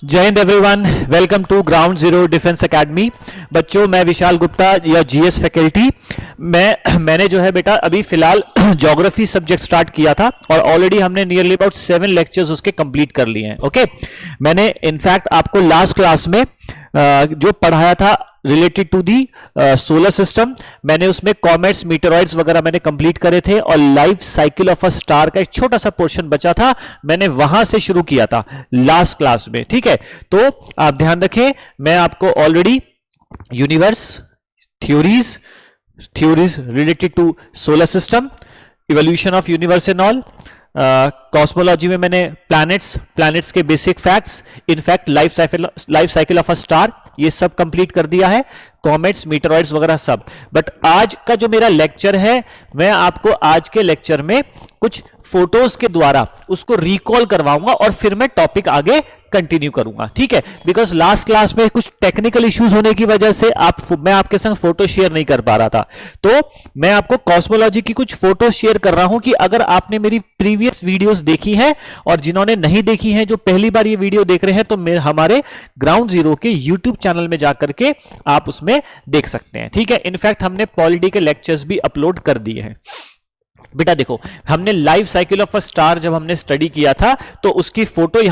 जय हिंद everyone, welcome to Ground Zero Defence Academy. बच्चों, मैं विशाल गुप्ता या जीएस फैकल्टी। मैंने जो है बेटा अभी फिलहाल ज्योग्राफी सब्जेक्ट स्टार्ट किया था और ऑलरेडी हमने नियरली अबाउट 7 लेक्चर्स उसके कंप्लीट कर लिए हैं। ओके, मैंने इनफैक्ट आपको लास्ट क्लास में जो पढ़ाया था related to the solar system, मैंने उसमें कॉमेट्स, मीटेरॉइड्स वगैरह मैंने कंप्लीट करे थे और life cycle of a star का एक छोटा सा पोर्शन बचा था, मैंने वहां से शुरू किया था लास्ट क्लास में। ठीक है, तो आप ध्यान रखें, मैं आपको already universe theories related to solar system, evolution of universe and all, cosmology में मैंने प्लैनेट्स के basic facts, in fact life cycle of a star, ये सब कंप्लीट कर दिया है, कॉमेट्स, मीटेरॉइड्स वगैरह सब। बट आज का जो मेरा लेक्चर है, मैं आपको आज के लेक्चर में कुछ फोटोज के द्वारा उसको रिकॉल करवाऊंगा और फिर मैं टॉपिक आगे कंटिन्यू करूंगा। ठीक है, बिकॉज लास्ट क्लास में कुछ टेक्निकल इश्यूज होने की वजह से मैं आपके संग फोटो शेयर नहीं कर पा रहा था, तो मैं आपको कॉस्मोलॉजी की कुछ फोटो शेयर कर रहा हूं कि अगर आपने मेरी प्रीवियस वीडियोस देखी हैं और जिन्होंने नहीं देखी हैं, जो पहली बार ये वीडियो देख रहे हैं, तो हमारे ग्राउंड जीरो के यूट्यूब चैनल में जाकर के आप उसमें देख सकते हैं। ठीक है, इनफैक्ट हमने पॉलिटी के लेक्चर्स भी अपलोड कर दिए हैं। बेटा देखो, हमने life cycle of a star जब हमने स्टडी किया था, तो उसकी फोटो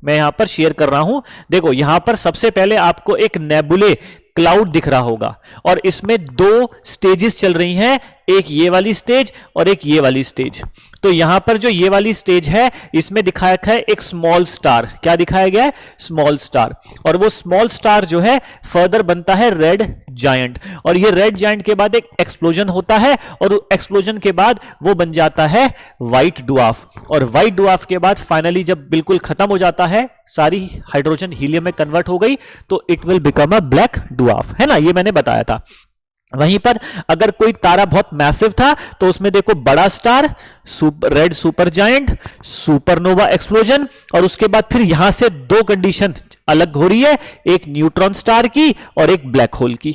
मैं यहां पर शेयर कर रहा हूं। देखो, यहां पर सबसे पहले आपको एक नेबुले क्लाउड दिख रहा होगा और इसमें 2 स्टेजेस चल रही हैं, एक ये वाली स्टेज और एक ये वाली स्टेज। तो यहां पर जो ये वाली स्टेज है, इसमें दिखाया है एक स्मॉल स्टार। क्या दिखाया गया है? Small star. और वो स्मॉल स्टार जो है फर्दर बनता है रेड जायंट, और ये रेड जायंट के बाद एक एक्सप्लोजन होता है और एक्सप्लोजन के बाद वो बन जाता है व्हाइट डुआफ, और व्हाइट डुआफ के बाद फाइनली जब बिल्कुल खत्म हो जाता है, सारी हाइड्रोजन हीलियम में कन्वर्ट हो गई, तो it will become a black dwarf, है ना, ये मैंने बताया था। वहीं पर अगर कोई तारा बहुत मैसिव था, तो उसमें देखो बड़ा star, red super giant, supernova explosion, और उसके बाद फिर यहां से 2 कंडीशन अलग हो रही है, एक न्यूट्रॉन स्टार की और एक ब्लैक होल की।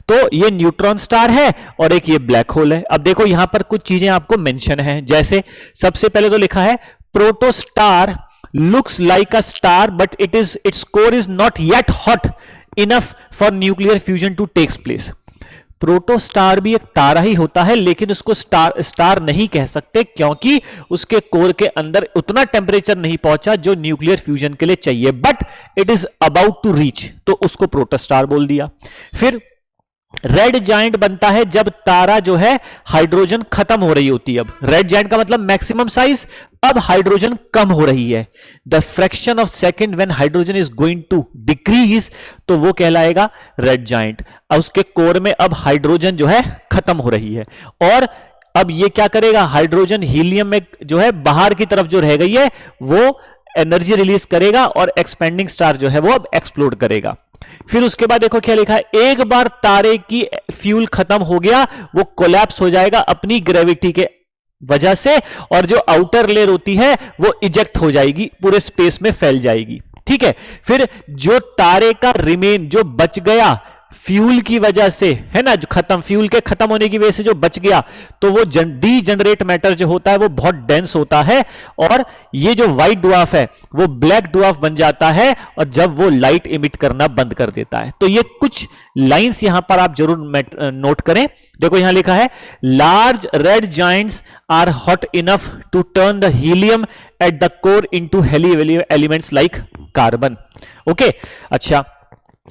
तो ये न्यूट्रॉन स्टार है और एक ये ब्लैक होल है। अब देखो यहां पर कुछ चीजें आपको मेंशन है, जैसे सबसे पहले तो लिखा है protostar looks like a star but its core is not yet hot enough for nuclear fusion to takes place. Protostar भी एक तारा ही होता है, लेकिन उसको स्टार नहीं कह सकते, क्योंकि उसके कोर के अंदर उतना टेम्परेचर नहीं पहुंचा जो न्यूक्लियर फ्यूजन के लिए चाहिए, but it is about to reach, तो उसको प्रोटोस्टार बोल दिया। फिर रेड जायंट बनता है जब तारा जो है हाइड्रोजन खत्म हो रही होती है। अब रेड जायंट का मतलब मैक्सिमम साइज, अब हाइड्रोजन कम हो रही है, the fraction of second when hydrogen is going to decrease, तो वो कहलाएगा रेड जायंट। अब उसके कोर में अब हाइड्रोजन जो है खत्म हो रही है, और अब ये क्या करेगा, हाइड्रोजन हीलियम में जो है बाहर की तरफ जो रह गई है, वो एनर्जी रिलीज करेगा और एक्सपेंडिंग स्टार जो है वो अब एक्सप्लोड करेगा। फिर उसके बाद देखो क्या लिखा है, एक बार तारे की फ्यूल खत्म हो गया, वो कोलैप्स हो जाएगा अपनी ग्रेविटी के वजह से, और जो आउटर लेयर होती है वो इजेक्ट हो जाएगी, पूरे स्पेस में फैल जाएगी। ठीक है, फिर जो तारे का रिमेन जो बच गया फ्यूल की वजह से, है ना, जो खत्म, फ्यूल के खत्म होने की वजह से जो बच गया, तो वो डीजनरेट मैटर जो होता है वो बहुत डेंस होता है, और ये जो व्हाइट डुआफ है वो ब्लैक डुआफ बन जाता है, और जब वो लाइट इमिट करना बंद कर देता है। तो ये कुछ लाइंस यहां पर आप जरूर नोट करें। देखो यहां लिखा है, large red giants are hot enough to turn the helium at the core into heavier elements like carbon. Okay, अच्छा,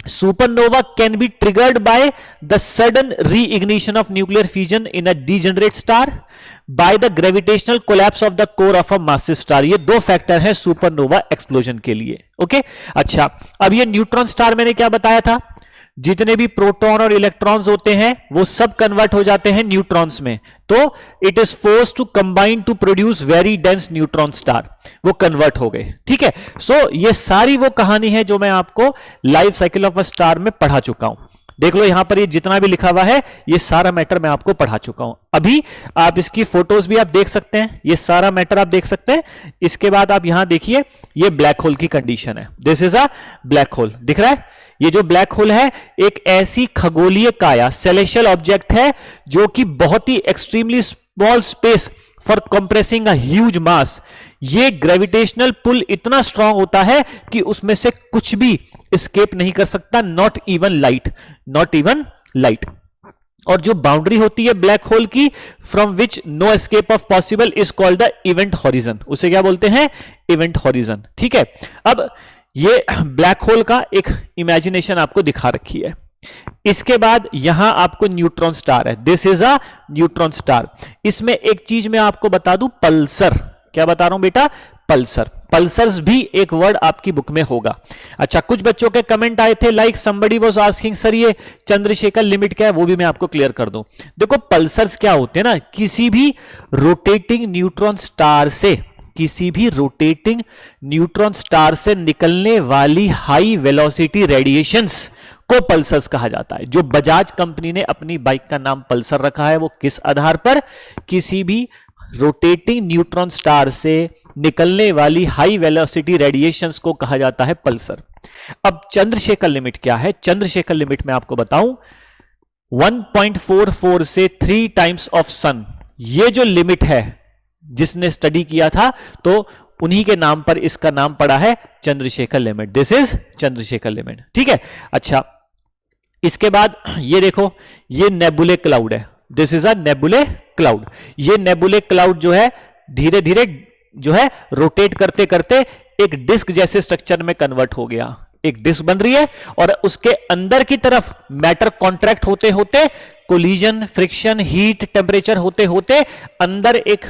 supernova can be triggered by the sudden reignition of nuclear fusion in a degenerate star by the gravitational collapse of the core of a massive star। ये 2 factor है supernova explosion के लिए। Okay, अच्छा, अब ये neutron star मैंने क्या बताया था, जितने भी प्रोटॉन और इलेक्ट्रॉन्स होते हैं वो सब कन्वर्ट हो जाते हैं न्यूट्रॉन्स में, तो it is force to combine to produce very dense neutron star, वो कन्वर्ट हो गए। ठीक है, सो ये सारी वो कहानी है जो मैं आपको life cycle of a star में पढ़ा चुका हूं। देख लो यहां पर ये जितना भी लिखा हुआ है, ये सारा मैटर मैं आपको पढ़ा चुका हूं। अभी आप इसकी फोटोज भी आप देख सकते हैं, ये सारा मैटर आप देख सकते हैं। इसके बाद आप यहां देखिए, ये ब्लैक होल की कंडीशन है, this is a black hole, दिख रहा है। ये जो ब्लैक होल है एक ऐसी खगोलीय काया, सेलेशियल ऑब्जेक्ट है, जो कि बहुत ही extremely small space for compressing a huge mass. ये ग्रेविटेशनल पुल इतना स्ट्रांग होता है कि उसमें से कुछ भी एस्केप नहीं कर सकता, not even light, not even light. और जो बाउंड्री होती है ब्लैक होल की, from which no escape of possible, is called the event horizon. उसे क्या बोलते हैं? Event horizon. ठीक है, अब ये ब्लैक होल का एक इमेजिनेशन आपको दिखा रखी है। इसके बाद यहां आपको न्यूट्रॉन स्टार है, this is a neutron star. इसमें एक चीज मैं आपको बता दूं, पल्सर। क्या बता रहा हूं बेटा? पल्सर। पल्सर्स भी एक वर्ड आपकी बुक में होगा। अच्छा, कुछ बच्चों के कमेंट आए थे, like somebody was asking sir ये चंद्रशेखर लिमिट क्या है, वो भी मैं आपको क्लियर कर दूं। देखो पल्सर्स क्या होते हैं ना, किसी भी रोटेटिंग न्यूट्रॉन स्टार से, किसी भी रोटेटिंग न्यूट्रॉन स्टार से निकलने वाली हाई वेलोसिटी रेडिएशंस को पल्सर्स कहा जाता है। जो बजाज कंपनी ने अपनी बाइक का नाम पल्सर रखा है, वो किस आधार पर? किसी भी रोटेटिंग न्यूट्रॉन स्टार से निकलने वाली हाई वेलोसिटी रेडिएशंस को कहा जाता है पल्सर। अब चंद्रशेखर लिमिट क्या है? चंद्रशेखर लिमिट में आपको बताऊं, 1.44 से 3 टाइम्स ऑफ सन। ये जो लिमिट है, जिसने स्टडी किया था तो उन्हीं के नाम पर इसका नाम पड़ा है Chandrashekhar limit. This is Chandrashekhar limit. ठीक है, अच्छा इसके बाद ये देखो, ये नेबुले क्लाउड है, दिस इज अ नेबुले क्लाउड। ये नेबुले क्लाउड जो है धीरे धीरे जो है रोटेट करते करते एक डिस्क जैसे स्ट्रक्चर में कन्वर्ट हो गया। एक डिस्क बन रही है और उसके अंदर की तरफ मैटर कॉन्ट्रैक्ट होते होते, कोलिजन, फ्रिक्शन, हीट, टेम्परेचर होते होते अंदर एक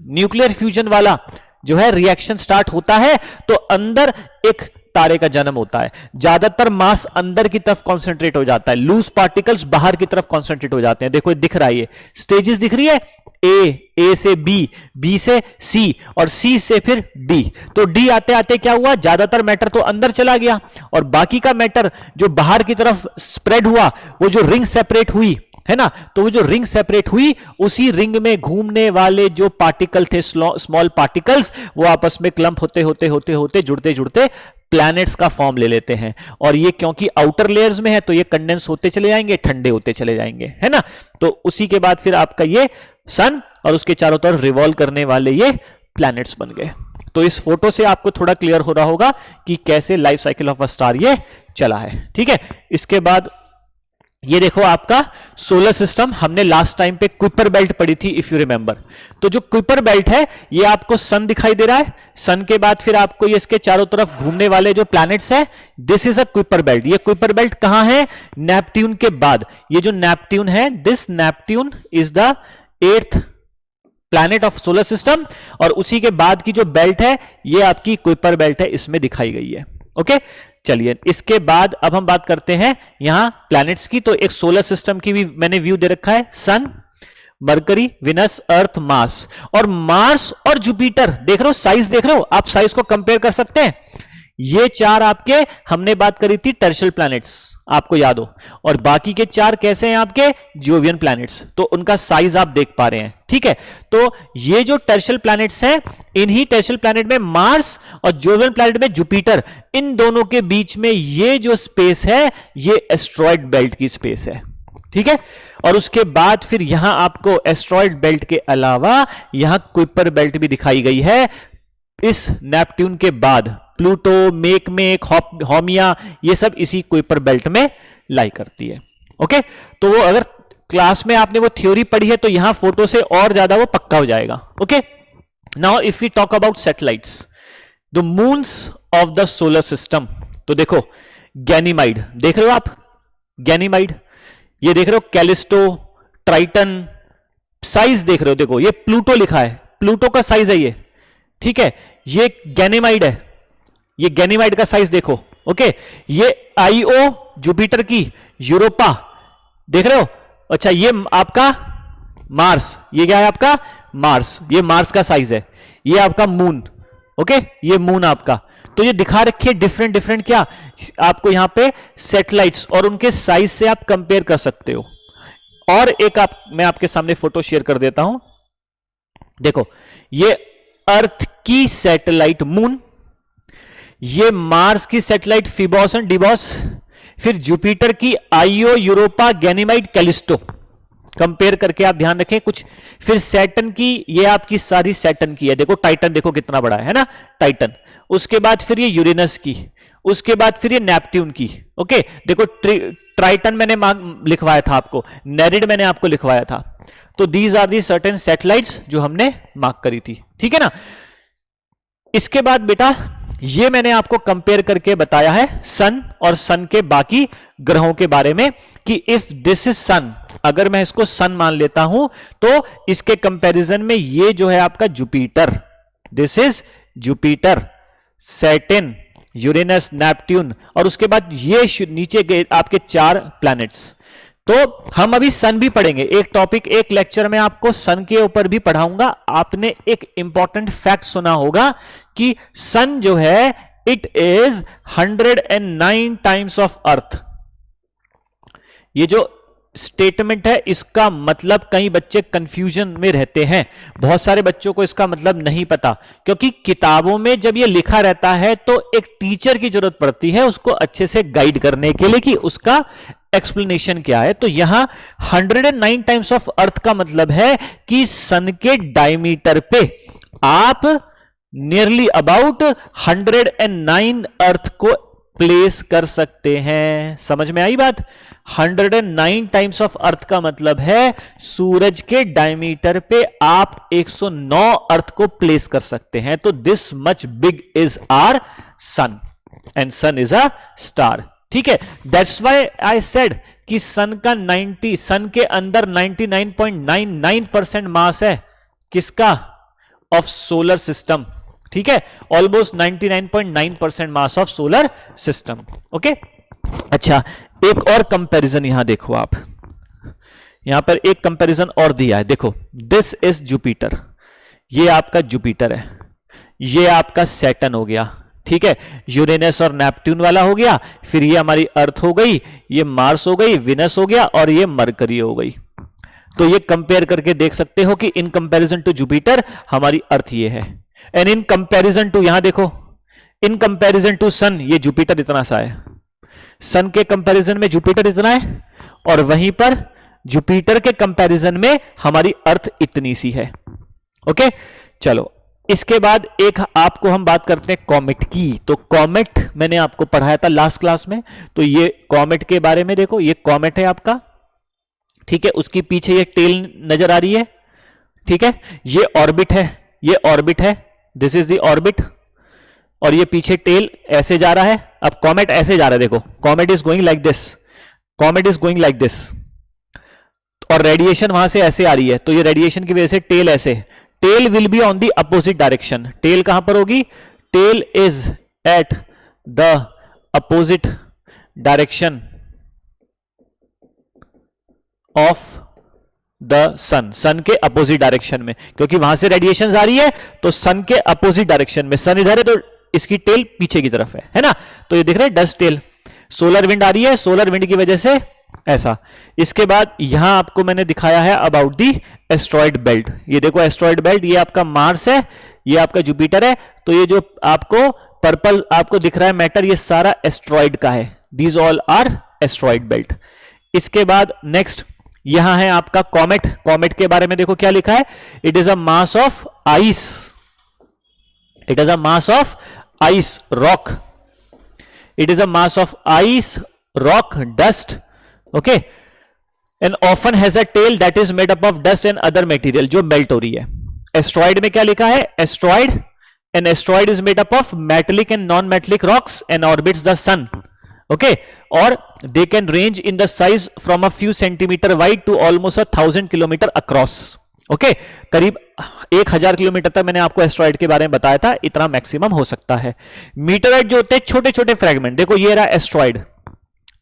न्यूक्लियर फ्यूजन वाला जो है रिएक्शन स्टार्ट होता है, तो अंदर एक तारे का जन्म होता है। ज्यादातर मास अंदर की तरफ कंसंट्रेट हो जाता है, लूज पार्टिकल्स बाहर की तरफ कंसंट्रेट हो जाते हैं। देखो दिख रहा है, ये स्टेजेस दिख रही है, ए से बी, बी से सी और सी से फिर डी। तो डी आते आते क्या हुआ, ज्यादातर मैटर तो अंदर चला गया और बाकी का मैटर जो बाहर की तरफ स्प्रेड हुआ, वो जो रिंग सेपरेट हुई है ना, तो वो जो रिंग सेपरेट हुई, उसी रिंग में घूमने वाले जो पार्टिकल थे, स्मॉल पार्टिकल्स, वो आपस में क्लम्प होते होते होते होते जुड़ते जुड़ते प्लैनेट्स का फॉर्म ले लेते हैं। और ये क्योंकि आउटर लेयर्स में है तो ये कंडेंस होते चले जाएंगे, ठंडे होते चले जाएंगे, है ना। तो उसी के बाद फिर आपका ये सन और उसके चारों तरफ रिवॉल्व करने वाले ये प्लैनेट्स बन गए। तो इस फोटो से आपको थोड़ा क्लियर हो रहा होगा कि कैसे life cycle of a star ये चला है। ठीक है, इसके बाद ये देखो आपका सोलर सिस्टम, हमने लास्ट टाइम पे कुइपर बेल्ट पढ़ी थी इफ यू रिमेंबर। तो जो कुइपर बेल्ट है, ये आपको सन दिखाई दे रहा है, सन के बाद फिर आपको ये इसके चारों तरफ घूमने वाले जो प्लैनेट्स है, this is a Kuiper belt. ये कुइपर बेल्ट कहां है? नेपट्यून के बाद। ये जो नेपट्यून है, this Neptune is the 8th planet of solar system, और उसी के बाद की जो बेल्ट है ये आपकी कुइपर बेल्ट है, इसमें दिखाई गई है। ओके, चलिए इसके बाद अब हम बात करते हैं यहां प्लैनेट्स की। तो एक सोलर सिस्टम की भी मैंने व्यू दे रखा है, सन, मरकरी, विनस, अर्थ, मार्स। और मार्स और जुपिटर देख रहे हो, साइज देख रहे हो आप, साइज को कंपेयर कर सकते हैं। ये 4 आपके, हमने बात करी थी टर्शियल प्लैनेट्स, आपको याद हो, और बाकी के 4 कैसे हैं आपके? Jovian planets. तो उनका साइज आप देख पा रहे हैं। ठीक है, तो ये जो टर्शियल प्लैनेट्स हैं, इन्हीं टर्शियल प्लैनेट में मार्स और जोवियन प्लैनेट में जुपिटर, इन दोनों के बीच में ये जो स्पेस है, ये एस्ट्रॉयड बेल्ट की स्पेस है। ठीक है, और उसके बाद फिर यहां आपको एस्ट्रॉयड बेल्ट के अलावा यहां कुइपर बेल्ट भी दिखाई गई है। इस नेपट्यून के बाद प्लूटो, मेकमेक, हॉमिया, ये सब इसी कुइपर बेल्ट में लाई करती है। ओके, तो वो अगर क्लास में आपने वो थ्योरी पढ़ी है तो यहां फोटो से और ज्यादा वो पक्का हो जाएगा। Okay, now if we talk about satellites, the moons of the solar system. तो देखो गैनीमाइड देख रहे हो आप, गैनीमाइड, ये देख रहे हो कैलिस्टो, ट्राइटन, साइज देख रहे हो, देखो ये प्लूटो लिखा है, प्लूटो का साइज है ये। ठीक है, ये गैनीमाइड है, ये गैनीमाइड का साइज देखो। ओके, ये आईओ जुपिटर की, यूरोपा देख रहे हो। अच्छा, ये आपका मार्स, ये क्या है आपका? मार्स, ये मार्स का साइज है। ये आपका मून, ओके, ये मून आपका। तो ये दिखा रखिए डिफरेंट डिफरेंट क्या आपको यहां पे सैटेलाइट्स, और उनके साइज से आप कंपेयर कर सकते हो। और एक मैं आपके सामने फोटो शेयर कर देता हूं, देखो ये अर्थ की सैटेलाइट मून, ये मार्स की सैटेलाइट फिबॉस एंड डिबॉस, फिर जुपिटर की आईओ, यूरोपा, गैनीमाइड, कैलिस्टो। कंपेयर करके आप ध्यान रखें कुछ। फिर सैटर्न की, ये आपकी सारी सैटर्न की है, देखो टाइटन देखो कितना बड़ा है ना, टाइटन। उसके बाद फिर ये यूरेनस की, उसके बाद फिर ये नेपट्यून की। ओके, देखो ट्राइटन मैंने लिखवाया था आपको, नेरिड मैंने आपको लिखवाया था। तो these are the certain satellites जो हमने मार्क करी थी, ठीक है ना। इसके बाद बेटा ये मैंने आपको कंपेयर करके बताया है सन और सन के बाकी ग्रहों के बारे में कि इफ दिस इज सन, अगर मैं इसको सन मान लेता हूं तो इसके कंपैरिजन में ये जो है आपका Jupiter, this is Jupiter, Saturn, Uranus, Neptune, और उसके बाद ये नीचे के आपके 4 प्लैनेट्स। तो हम अभी सन भी पढ़ेंगे, एक टॉपिक एक लेक्चर में आपको सन के ऊपर भी पढ़ाऊंगा। आपने एक इंपॉर्टेंट फैक्ट सुना होगा कि सन जो है it is 109 times of earth. ये जो स्टेटमेंट है इसका मतलब कई बच्चे कंफ्यूजन में रहते हैं, बहुत सारे बच्चों को इसका मतलब नहीं पता, क्योंकि किताबों में जब ये लिखा रहता है तो एक टीचर की जरूरत पड़ती है उसको अच्छे से गाइड करने के लिए कि उसका एक्सप्लेनेशन क्या है। तो यहां 109 टाइम्स ऑफ अर्थ का मतलब है कि सन के डायमीटर पे आप नियरली अबाउट 109 अर्थ को प्लेस कर सकते हैं। समझ में आई बात? 109 टाइम्स ऑफ अर्थ का मतलब है सूरज के डायमीटर पे आप 109 अर्थ को प्लेस कर सकते हैं। तो this much big is our sun and sun is a star, ठीक है। दैट्स व्हाई आई सेड कि सन का 90, सन के अंदर 99.99% मास है किसका? ऑफ सोलर सिस्टम, ठीक है। Almost 99.9% mass of solar system. Okay, अच्छा एक और कंपैरिजन यहां देखो आप, यहां पर एक कंपैरिजन और दिया है, देखो दिस इज जुपिटर, ये आपका जुपिटर है, ये आपका सैटर्न हो गया, ठीक है। यूरेनस और नेपट्यून वाला हो गया, फिर ये हमारी अर्थ हो गई, ये मार्स हो गई, विनस हो गया, और ये मरकरी हो गई। तो ये कंपेयर करके देख सकते हो कि इन कंपैरिजन टू जुपिटर हमारी अर्थ ये है, एंड इन कंपैरिजन टू, यहां देखो, इन कंपैरिजन टू सन, ये जुपिटर इतना सा है, सन के कंपैरिजन में जुपिटर इतना है, और वहीं पर जुपिटर के कंपैरिजन में हमारी अर्थ इतनी सी है। ओके, चलो इसके बाद एक आपको हम बात करते हैं कॉमेट की। तो कॉमेट मैंने आपको पढ़ाया था लास्ट क्लास में, तो ये कॉमेट के बारे में देखो, ये कॉमेट है आपका, ठीक है। उसकी पीछे ये टेल नजर आ रही है, ठीक है। ये ऑर्बिट है, ये ऑर्बिट है, दिस इज द ऑर्बिट, और ये पीछे टेल ऐसे जा रहा है। अब कॉमेट ऐसे जा रहा है, देखो comet is going like this, comet is going like this, और रेडिएशन वहां से ऐसे आ रही है, तो ये रेडिएशन की वजह से टेल ऐसे, tail will be on the opposite direction. Tail कहां पर होगी? Tail is at the opposite direction of the sun, sun के अपोजिट डायरेक्शन में, क्योंकि वहां से रेडिएशन आ रही है, तो सन के अपोजिट डायरेक्शन में, सन इधर है तो इसकी टेल पीछे की तरफ है ना। तो ये दिख रहा है डस्ट टेल, सोलर विंड आ रही है, सोलर विंड की वजह से ऐसा। इसके बाद यहां आपको मैंने दिखाया है अबाउट दी एस्ट्रॉइड बेल्ट, ये देखो एस्ट्रॉइड बेल्ट, ये आपका मार्स है, ये आपका जुपिटर है, तो ये जो आपको पर्पल आपको दिख रहा है मैटर, ये सारा एस्ट्रॉइड का है, these all are asteroid belt. इसके बाद नेक्स्ट यहां है आपका कॉमेट, कॉमेट के बारे में देखो क्या लिखा है, it is a mass of ice, it is a mass of ice rock, it is a mass of ice rock dust, okay, and often has a tail that is made up of dust and other material, जो melt हो रही है। Asteroid में क्या लिखा है? Asteroid, an asteroid is made up of metallic and non metallic rocks and orbits the sun, okay, और they can range in the size from a few centimeter wide to almost 1000 kilometer across, okay, करीब 1000 kilometre तक मैंने आपको asteroid के बारे में बताया था, इतना मैक्सिमम हो सकता है। मीटरॉइड जो होते हैं छोटे छोटे फ्रेगमेंट, देखो ये रहा एस्ट्रॉइड,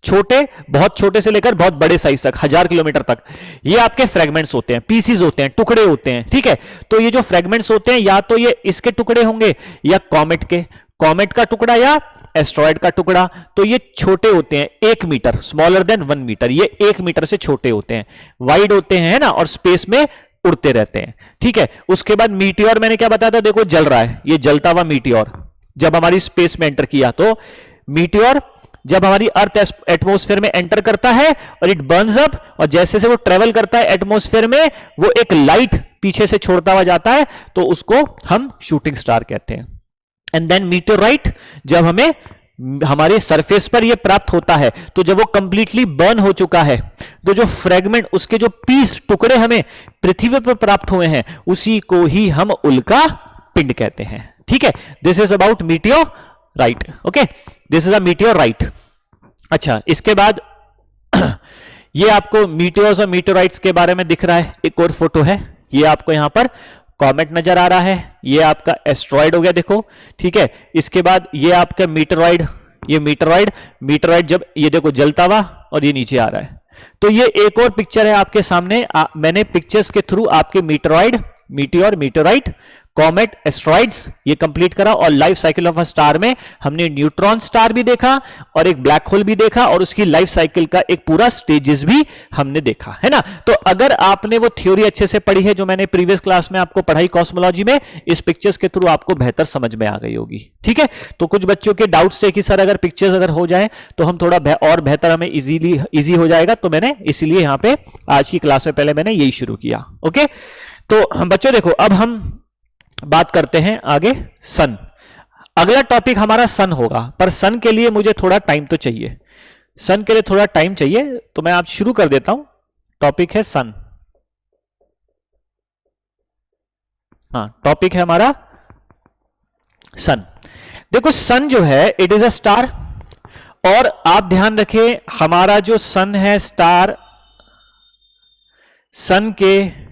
छोटे, बहुत छोटे से लेकर बहुत बड़े साइज तक, 1000 किलोमीटर तक, ये आपके फ्रेगमेंट्स होते हैं, पीसीज होते हैं, टुकड़े होते हैं, ठीक है। तो ये जो फ्रेगमेंट्स होते हैं या तो ये इसके टुकड़े होंगे या कॉमेट के, कॉमेट का टुकड़ा या एस्ट्रॉइड का टुकड़ा, तो ये छोटे होते हैं 1 मीटर, स्मॉलर देन 1 मीटर, ये 1 मीटर से छोटे होते हैं, वाइड होते हैं ना, और स्पेस में उड़ते रहते हैं, ठीक है। उसके बाद मीटियोर मैंने क्या बताया था, देखो जल रहा है, ये जलता हुआ मीटियोर, जब हमारी स्पेस में एंटर किया तो मीटियोर जब हमारी अर्थ एटमॉस्फेयर में एंटर करता है और इट बर्न्स अप, और जैसे से वो ट्रेवल करता है एटमॉस्फेयर में, वो एक लाइट पीछे से छोड़ता हुआ जाता है, तो उसको हम शूटिंग स्टार कहते हैं। एंड देन मीटेओराइट, जब हमें हमारे सरफेस पर ये प्राप्त होता है, तो जब वो कंप्लीटली बर्न हो चुका है, तो जो फ्रेगमेंट, उसके जो पीस, टुकड़े हमें पृथ्वी पर प्राप्त हुए हैं, उसी को ही हम उल्का पिंड कहते हैं। ठीक है, this is about meteorite. Okay, this is a meteorite. अच्छा, इसके बाद ये आपको मीटियोर्स और मीटियोराइट्स के बारे में दिख रहा है, एक और फोटो है, ये आपको यहां पर कॉमेट नजर आ रहा है, ये आपका एस्ट्रॉइड हो गया, देखो। ठीक है, इसके बाद ये आपका मीटेरॉइड, ये मीटेरॉइड जब ये देखो जलता हुआ और ये नीचे आ रहा है, तो ये एक और पिक्चर है आपके सामने। मैंने पिक्चर्स के थ्रू आपके मीटेरॉइड, मीटियोर, मीटेरॉइड, कॉमेट, एस्ट्रॉइड्स ये कंप्लीट करा। और life cycle of a star में हमने न्यूट्रॉन स्टार भी देखा और एक ब्लैक होल भी देखा, और उसकी लाइफ साइकिल का एक पूरा स्टेजेस भी हमने देखा, है ना। तो अगर आपने वो थ्योरी अच्छे से पढ़ी है जो मैंने प्रीवियस क्लास में आपको पढ़ाई कॉस्मोलॉजी में, इस पिक्चर्स के थ्रू आपको बेहतर समझ में आ गई होगी। ठीक है, तो कुछ बच्चों के डाउट्स थे कि सर अगर पिक्चर्स अगर हो जाए तो हम थोड़ा और बेहतर, हमें इजी हो जाएगा, तो मैंने इसीलिए यहां पे आज की क्लास में पहले मैंने यही शुरू किया। ओके, तो बच्चों देखो, अब हम बात करते हैं आगे सन। अगला टॉपिक हमारा सन होगा, पर सन के लिए मुझे थोड़ा टाइम तो चाहिए, सन के लिए थोड़ा टाइम चाहिए, तो मैं आज शुरू कर देता हूं। टॉपिक है सन। हाँ, टॉपिक है हमारा सन। देखो, सन जो है इट इज अ स्टार, और आप ध्यान रखें हमारा जो सन है स्टार, सन के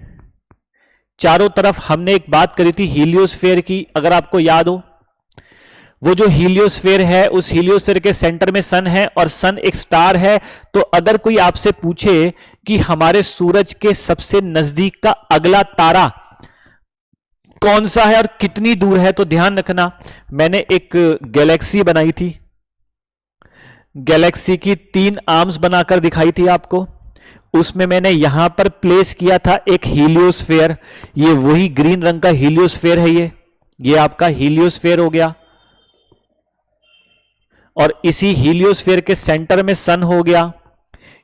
चारों तरफ हमने एक बात करी थी हीलियोस्फीयर की, अगर आपको याद हो, वो जो हीलियोस्फीयर है, उस हीलियोस्फीयर के सेंटर में सन है और सन एक स्टार है। तो अगर कोई आपसे पूछे कि हमारे सूरज के सबसे नजदीक का अगला तारा कौन सा है और कितनी दूर है, तो ध्यान रखना मैंने एक गैलेक्सी बनाई थी, गैलेक्सी की 3 आर्म्स बनाकर दिखाई थी आपको। उसमें मैंने यहां पर प्लेस किया था एक हीलियोस्फीयर, ये वही ग्रीन रंग का हीलियोस्फीयर है, ये आपका हीलियोस्फीयर हो गया, और इसी हीलियोस्फीयर के सेंटर में सन हो गया,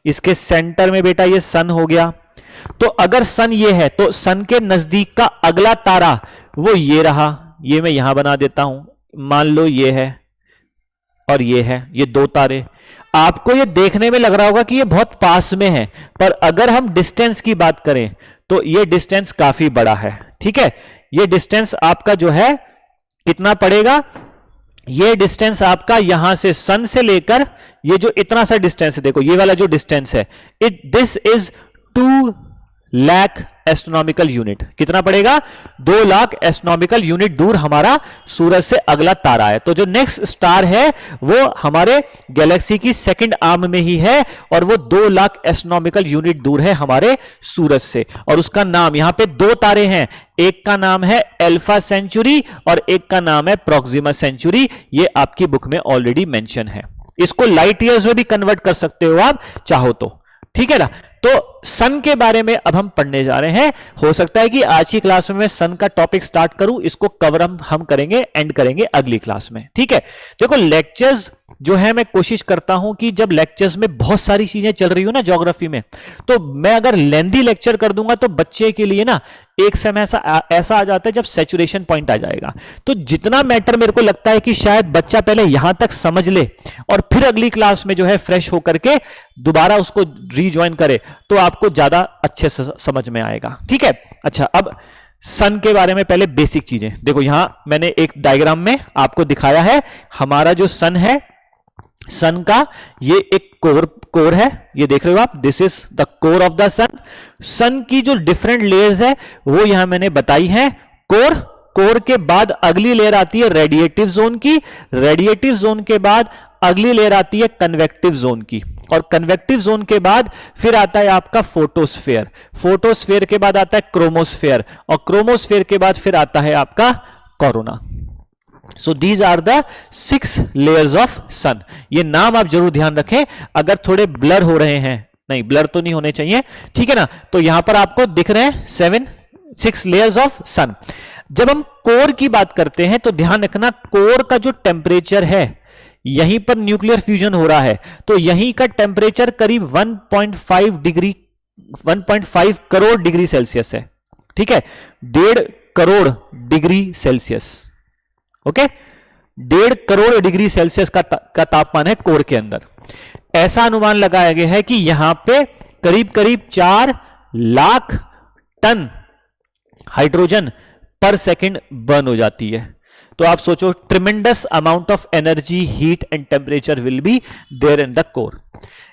इसके सेंटर में बेटा ये सन हो गया। तो अगर सन ये है, तो सन के नजदीक का अगला तारा वो ये रहा, ये मैं यहां बना देता हूं, मान लो ये है और ये है, ये 2 तारे। आपको ये देखने में लग रहा होगा कि ये बहुत पास में है, पर अगर हम डिस्टेंस की बात करें तो ये डिस्टेंस काफी बड़ा है। ठीक है, ये डिस्टेंस आपका जो है कितना पड़ेगा, ये डिस्टेंस आपका यहां से सन से लेकर ये जो इतना सा डिस्टेंस है, देखो ये वाला जो डिस्टेंस है, this is 2 lakh astronomical unit. कितना पड़ेगा, 2 लाख एस्ट्रोनॉमिकल यूनिट दूर हमारा सूरज से अगला तारा है। तो जो नेक्स्ट स्टार है वो हमारे गैलेक्सी की सेकंड आर्म में ही है, और वो 2 लाख एस्ट्रोनॉमिकल यूनिट दूर है हमारे सूरज से। और उसका नाम, यहां पे 2 तारे हैं, एक का नाम है अल्फा सेंचुरी और एक का नाम है प्रोक्सिमा सेंचुरी। ये आपकी बुक में ऑलरेडी मेंशन है। इसको लाइट ईयर्स में भी कन्वर्ट कर सकते हो आप चाहो तो। ठीक है ना, तो सन के बारे में अब हम पढ़ने जा रहे हैं। हो सकता है कि आज की क्लास में मैं सन का टॉपिक स्टार्ट करूं, इसको कवर हम करेंगे, एंड करेंगे अगली क्लास में। ठीक है, देखो लेक्चर्स जो है मैं कोशिश करता हूं कि जब लेक्चर्स में बहुत सारी चीजें चल रही हो ना ज्योग्राफी में, तो मैं अगर लेंथी लेक्चर कर दूंगा तो बच्चे के लिए ना एक समय ऐसा आ जाता है जब सैचुरेशन पॉइंट आ जाएगा। तो जितना मैटर मेरे को लगता है कि शायद बच्चा पहले यहां तक समझ ले और फिर अगली क्लास में जो है फ्रेश होकर के दोबारा उसको रीज्वाइन करे, तो आपको ज्यादा अच्छे से समझ में आएगा। ठीक है, अच्छा अब सन के बारे में पहले बेसिक चीजें देखो। यहां मैंने एक डायग्राम में आपको दिखाया है, हमारा जो सन है, सन का ये एक कोर है, ये देख रहे हो आप, this is the core of the sun. Sun की जो डिफरेंट लेयर्स है वो यहां मैंने बताई है। कोर के बाद अगली लेयर आती है रेडिएटिव जोन की, रेडिएटिव जोन के बाद अगली लेयर आती है कन्वेक्टिव जोन की, और कन्वेक्टिव जोन के बाद फिर आता है आपका फोटोस्फेयर, फोटोस्फेयर के बाद आता है क्रोमोस्फेयर, और क्रोमोस्फेयर के बाद फिर आता है आपका corona. So these are the 6 layers of sun. ये नाम आप जरूर ध्यान रखें, अगर थोड़े ब्लर हो रहे हैं, नहीं ब्लर तो नहीं होने चाहिए, ठीक है ना, तो यहां पर आपको दिख रहे हैं 6 लेयर्स ऑफ सन। जब हम कोर की बात करते हैं तो ध्यान रखना, कोर का जो टेम्परेचर है यहीं पर न्यूक्लियर फ्यूजन हो रहा है, तो यहीं का टेम्परेचर करीब 1.5 करोड़ डिग्री सेल्सियस है। ठीक है, 1.5 crore degree Celsius. Okay, 1.5 crore degree Celsius का तापमान है कोर के अंदर। ऐसा अनुमान लगाया गया है कि यहां पे करीब करीब 4 lakh ton hydrogen per second burn हो जाती है। तो आप सोचो, tremendous amount of energy, heat and temperature will be there in the core.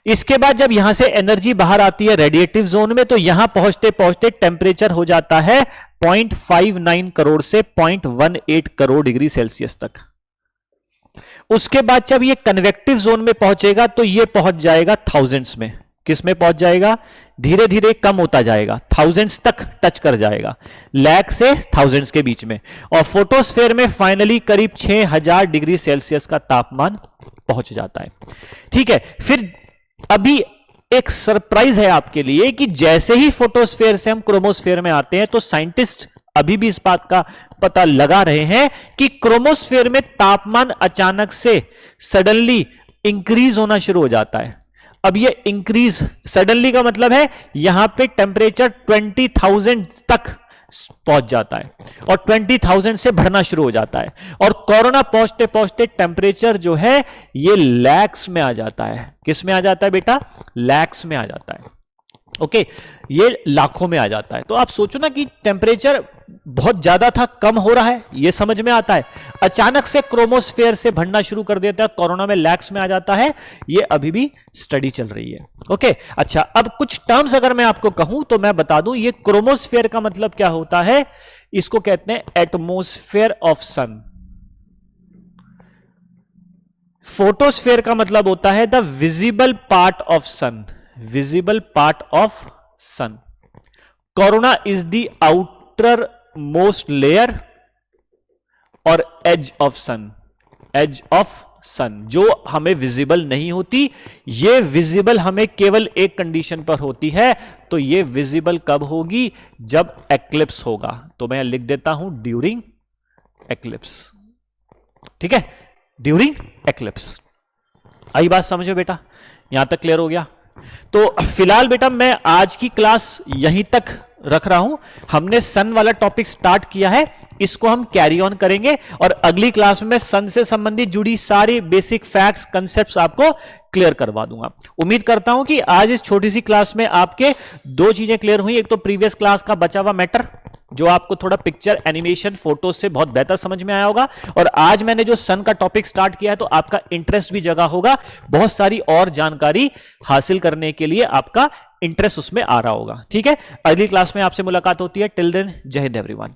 इसके बाद जब यहां से एनर्जी बाहर आती है रेडिएटिव जोन में, तो यहां पहुंचते पहुंचते टेम्परेचर हो जाता है 0.59 करोड़ से 0.18 करोड़ डिग्री सेल्सियस तक। उसके बाद जब ये कन्वेक्टिव जोन में पहुंचेगा तो ये पहुंच जाएगा थाउजेंड्स में। किस में पहुंच जाएगा? धीरे धीरे कम होता जाएगा, थाउजेंड्स तक टच कर जाएगा, लाख से थाउजेंड्स के बीच में। और फोटोस्फेयर में फाइनली करीब 6000 डिग्री सेल्सियस का तापमान पहुंच जाता है। ठीक है, फिर अभी एक सरप्राइज है आपके लिए कि जैसे ही फोटोस्फेयर से हम क्रोमोस्फेयर में आते हैं, तो साइंटिस्ट अभी भी इस बात का पता लगा रहे हैं कि क्रोमोस्फेयर में तापमान अचानक से सडनली इंक्रीज होना शुरू हो जाता है। अब ये इंक्रीज सडनली का मतलब है यहां पे टेम्परेचर 20,000 तक पहुंच जाता है और 20,000 से बढ़ना शुरू हो जाता है, और कोरोना पहुंचते पहुंचते टेम्परेचर जो है ये लैक्स में आ जाता है। किस में आ जाता है बेटा? लैक्स में आ जाता है। ओके, ये लाखों में आ जाता है। तो आप सोचो ना कि टेम्परेचर बहुत ज्यादा था, कम हो रहा है, ये समझ में आता है। अचानक से क्रोमोस्फेयर से बढ़ना शुरू कर देता है, कोरोना में लैक्स में आ जाता है। ये अभी भी स्टडी चल रही है। ओके, अच्छा, अब कुछ टर्म्स अगर मैं आपको कहूं तो मैं बता दूं, ये क्रोमोस्फेयर का मतलब क्या होता है। इसको कहते हैं एटमॉस्फेयर ऑफ सन। फोटोस्फेयर का मतलब होता है the visible part of sun. Visible part of sun. Corona is the outer most layer और edge of sun. Edge of sun जो हमें विजिबल नहीं होती, ये विजिबल हमें केवल एक कंडीशन पर होती है। तो ये विजिबल कब होगी? जब एक्लिप्स होगा। तो मैं लिख देता हूं ड्यूरिंग एक्लिप्स। ठीक है, ड्यूरिंग एक्लिप्स। आई बात समझो बेटा? यहां तक क्लियर हो गया? तो फिलहाल बेटा मैं आज की क्लास यहीं तक रख रहा हूं। हमने सन वाला टॉपिक स्टार्ट किया है, इसको हम कैरी ऑन करेंगे, और अगली क्लास में मैं सन से संबंधित जुड़ी सारी बेसिक फैक्ट्स, कंसेप्ट्स आपको क्लियर करवा दूंगा। उम्मीद करता हूं कि आज इस छोटी सी क्लास में आपके 2 चीजें क्लियर हुई। एक तो प्रीवियस क्लास का बचा हुआ मैटर, जो आपको थोड़ा पिक्चर, एनिमेशन, फोटो से बहुत बेहतर समझ में आया होगा, और आज मैंने जो सन का टॉपिक स्टार्ट किया है तो आपका इंटरेस्ट भी जगा होगा। बहुत सारी और जानकारी हासिल करने के लिए आपका इंटरेस्ट उसमें आ रहा होगा। ठीक है, अगली क्लास में आपसे मुलाकात होती है। टिल देन, जय हिंद एवरीवन।